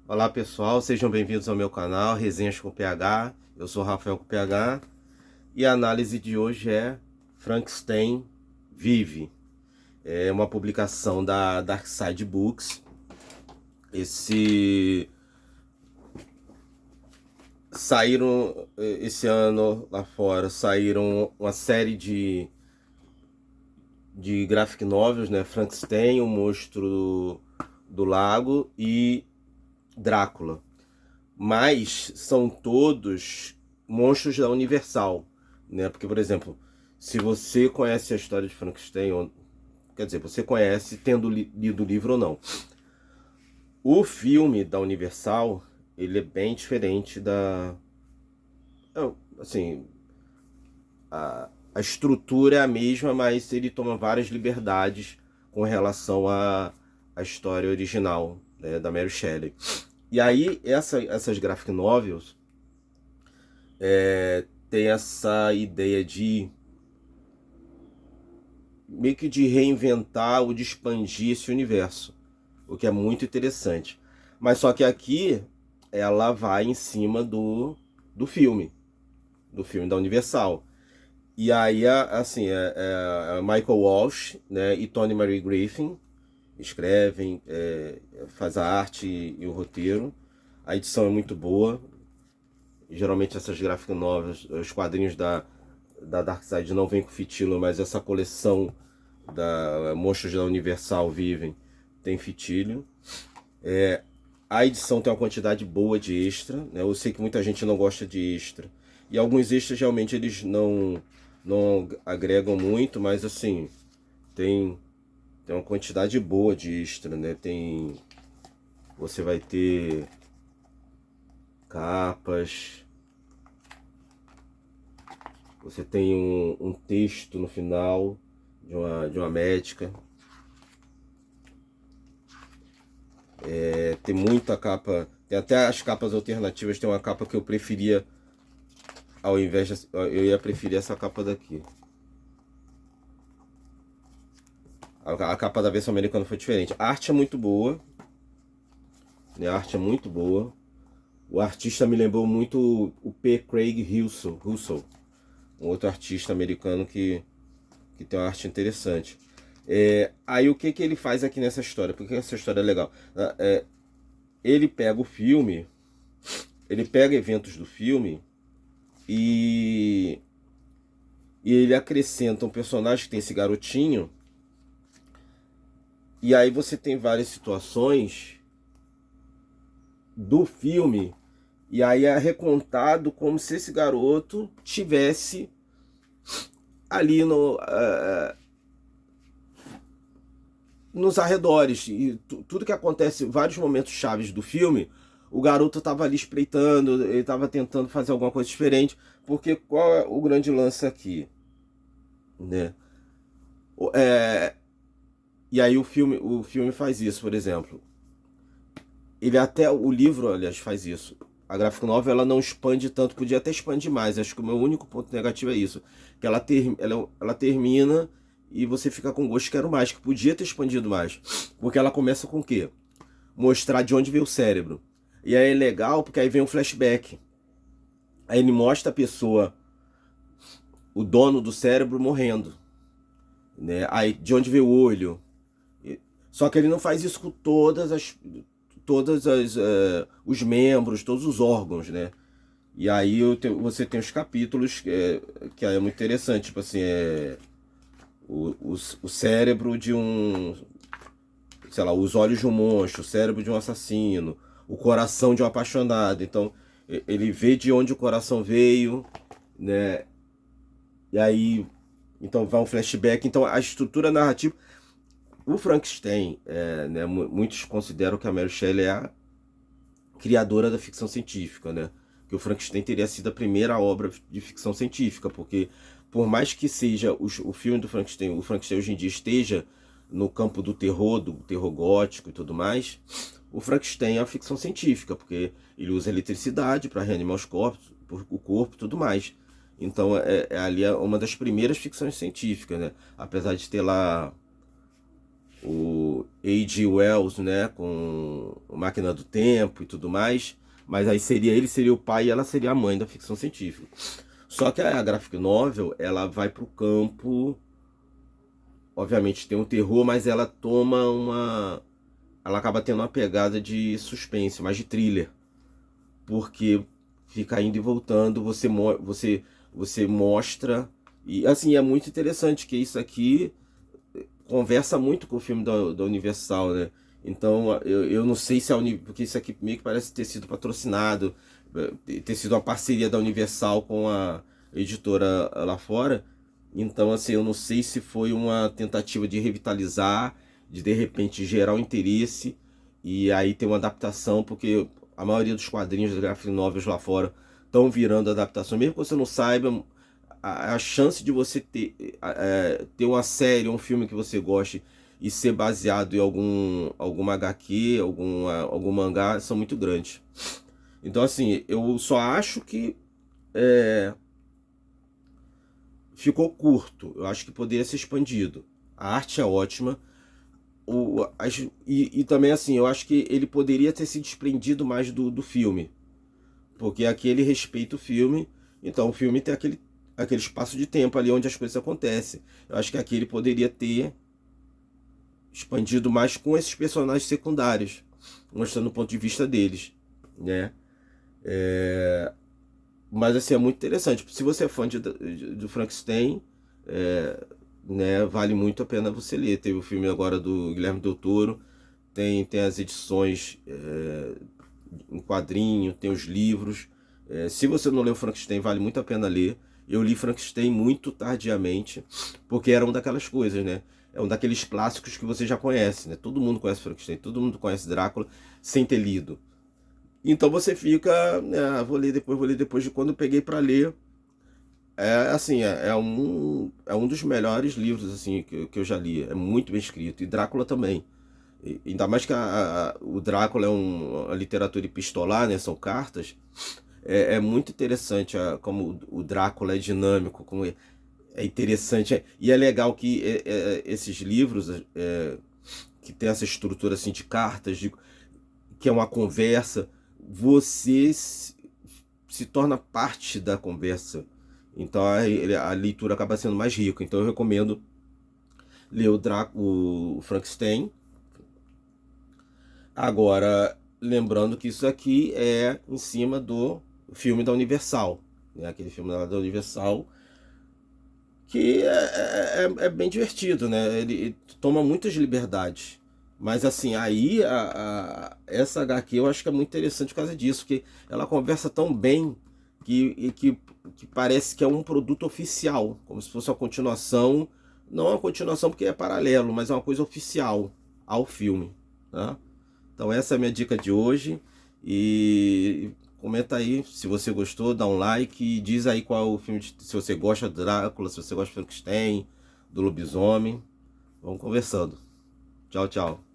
Olá pessoal, sejam bem-vindos ao meu canal Resenhas com PH. Eu sou Rafael com PH e a análise de hoje é Frankenstein Vive. É uma publicação da Dark Side Books. Esse ano lá fora saíram uma série de graphic novels, né? Frankenstein, o Monstro do Lago e Drácula. Mas são todos monstros da Universal, né? Porque, por exemplo, se você conhece a história de Frankenstein, quer dizer, você conhece tendo lido o livro ou não. O filme da Universal, ele é bem diferente assim, a estrutura é a mesma, mas ele toma várias liberdades com relação à história original, né, da Mary Shelley. E aí, essas graphic novels tem essa ideia de meio que de reinventar ou de expandir esse universo, o que é muito interessante. Mas só que aqui ela vai em cima do filme, do filme da Universal. E aí, assim, Michael Walsh, né, e Tony Marie Griffin escrevem, faz a arte e o roteiro. A edição é muito boa. Geralmente essas graphic novels, os quadrinhos da Dark Side não vem com fitilo, mas essa coleção da Monstros da Universal Vivem tem fitilho. A edição tem uma quantidade boa de extra, né? Eu sei que muita gente não gosta de extra. E alguns extras realmente eles não agregam muito, mas assim, tem uma quantidade boa de extra, né? Você vai ter capas, você tem um texto no final de uma médica. Tem muita capa, tem até as capas alternativas, tem uma capa que eu preferia, ao invés de, eu ia preferir essa capa daqui. A capa da versão americana foi diferente. A arte é muito boa, né? A arte é muito boa. O artista me lembrou muito o P. Craig Russell, um outro artista americano que tem uma arte interessante. Aí o que ele faz aqui nessa história? Por que essa história é legal? Ele pega o filme, ele pega eventos do filme e ele acrescenta um personagem que tem esse garotinho. E aí você tem várias situações do filme e aí é recontado como se esse garoto tivesse ali nos arredores. E tudo que acontece, vários momentos chaves do filme, o garoto estava ali espreitando, ele estava tentando fazer alguma coisa diferente. Porque qual é o grande lance aqui? Né? E aí o filme faz isso, por exemplo. Ele até, o livro, aliás, faz isso. A graphic novel ela não expande tanto, podia até expandir mais. Acho que o meu único ponto negativo é isso. Que ela termina e você fica com gosto, quero mais, que podia ter expandido mais. Porque ela começa com o quê? Mostrar de onde veio o cérebro. E aí é legal porque aí vem um flashback. Aí ele mostra a pessoa, o dono do cérebro morrendo. Né? Aí de onde veio o olho. Só que ele não faz isso com os membros, todos os órgãos, né? E aí você tem os capítulos que é muito interessante, tipo assim, o cérebro de um, sei lá, os olhos de um monstro, o cérebro de um assassino, o coração de um apaixonado. Então ele vê de onde o coração veio, né? E aí então vai um flashback. Então a estrutura narrativa, o Frankenstein, né, muitos consideram que a Mary Shelley é a criadora da ficção científica, né? Que o Frankenstein teria sido a primeira obra de ficção científica, porque por mais que seja o filme do Frankenstein, o Frankenstein hoje em dia esteja no campo do terror gótico e tudo mais, o Frankenstein é a ficção científica, porque ele usa eletricidade para reanimar os corpos, o corpo e tudo mais. Então ali é uma das primeiras ficções científicas, né? Apesar de ter lá o A.G. Wells, né, com a Máquina do Tempo e tudo mais, mas aí ele seria o pai e ela seria a mãe da ficção científica. Só que a graphic novel, ela vai pro campo, obviamente tem um terror, mas ela ela acaba tendo uma pegada de suspense, mais de thriller, porque fica indo e voltando, você mostra, e assim, é muito interessante que isso aqui conversa muito com o filme da Universal, né? Então, eu não sei se porque isso aqui meio que parece ter sido patrocinado, ter sido uma parceria da Universal com a editora lá fora. Então, assim, eu não sei se foi uma tentativa de revitalizar, de repente gerar um interesse, e aí ter uma adaptação, porque a maioria dos quadrinhos das graphic novels lá fora estão virando adaptação, mesmo que você não saiba. A chance de você ter uma série, um filme que você goste e ser baseado em alguma HQ, algum mangá, são muito grandes. Então, assim, eu só acho que ficou curto. Eu acho que poderia ser expandido. A arte é ótima. E também, assim, eu acho que ele poderia ter se desprendido mais do filme. Porque aqui ele respeita o filme. Então, o filme tem aquele espaço de tempo ali onde as coisas acontecem. Eu acho que aqui ele poderia ter expandido mais com esses personagens secundários, mostrando o ponto de vista deles, né? Mas assim, é muito interessante. Se você é fã do Frankenstein, né, vale muito a pena você ler. Teve o filme agora do Guilherme Del Toro, tem as edições em quadrinho, tem os livros. Se você não leu Frankenstein, vale muito a pena ler. Eu li Frankenstein muito tardiamente, porque era uma daquelas coisas, né? É um daqueles clássicos que você já conhece, né? Todo mundo conhece Frankenstein, todo mundo conhece Drácula, sem ter lido. Então você fica, vou ler depois de quando eu peguei para ler. Assim, é um dos melhores livros assim que eu já li. É muito bem escrito. E Drácula também. Ainda mais que o Drácula é uma literatura epistolar, né? São cartas. É muito interessante como o Drácula é dinâmico, como é interessante. E é legal que esses livros que tem essa estrutura assim de cartas, que é uma conversa, você se torna parte da conversa. Então a leitura acaba sendo mais rica. Então eu recomendo ler o Frankenstein. Agora, lembrando que isso aqui é em cima do filme da Universal, né? Aquele filme da Universal que é bem divertido, né? Ele toma muitas liberdades. Mas assim, aí essa HQ eu acho que é muito interessante por causa disso, que ela conversa tão bem que parece que é um produto oficial, como se fosse uma continuação, não uma continuação porque é paralelo, mas é uma coisa oficial ao filme, tá? Então essa é a minha dica de hoje, e comenta aí se você gostou, dá um like e diz aí qual é o filme, se você gosta do Drácula, se você gosta do Frankenstein, do lobisomem. Vamos conversando. Tchau, tchau.